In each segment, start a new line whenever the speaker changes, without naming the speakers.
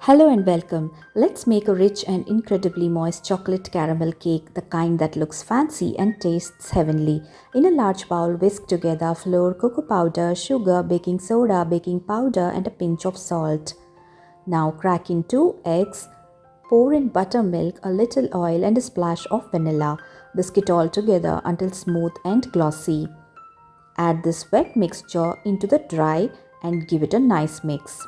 Hello and welcome. Let's make a rich and incredibly moist chocolate caramel cake, the kind that looks fancy and tastes heavenly. In a large bowl, whisk together flour, cocoa powder, sugar, baking soda, baking powder, and a pinch of salt. Now crack in 2 eggs, pour in buttermilk, a little oil, and a splash of vanilla. Whisk it all together until smooth and glossy. Add this wet mixture into the dry and give it a nice mix.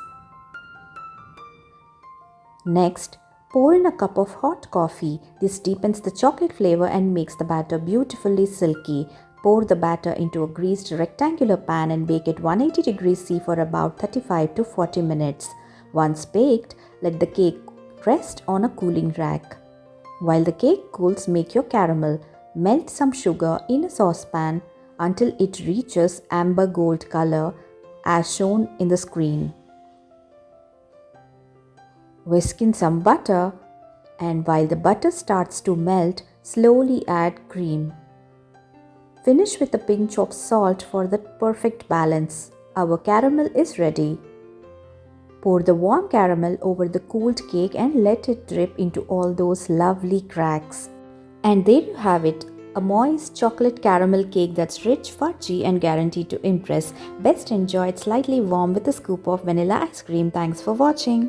Next, pour in a cup of hot coffee. This deepens the chocolate flavor and makes the batter beautifully silky. Pour the batter into a greased rectangular pan and bake it 180 degrees C for about 35 to 40 minutes. Once baked, let the cake rest on a cooling rack. While the cake cools, make your caramel. Melt some sugar in a saucepan until it reaches amber gold color as shown in the screen. Whisk in some butter, and while the butter starts to melt, slowly add cream. Finish with a pinch of salt for the perfect balance. Our caramel is ready. Pour the warm caramel over the cooled cake and let it drip into all those lovely cracks. And there you have it, a moist chocolate caramel cake that's rich, fudgy, and guaranteed to impress. Best enjoyed slightly warm with a scoop of vanilla ice cream. Thanks for watching.